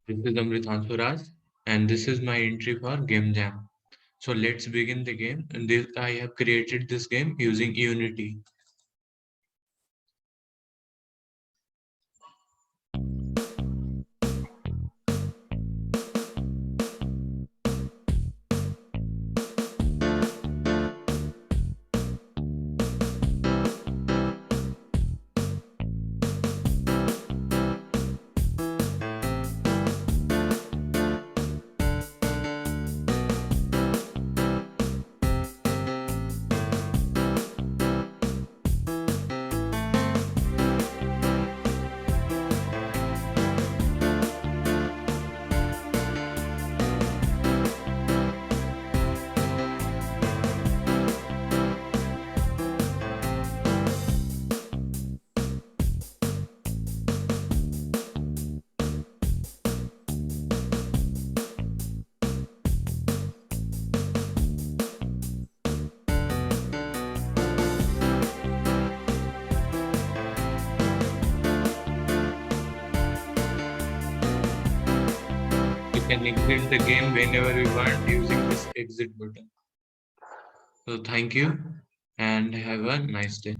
This is Amrtanshu Raj, and this is my entry for Game Jam. So let's begin the game. And this, I have created this game using Unity. You can exit the game whenever you want using this exit button. So thank you and have a nice day.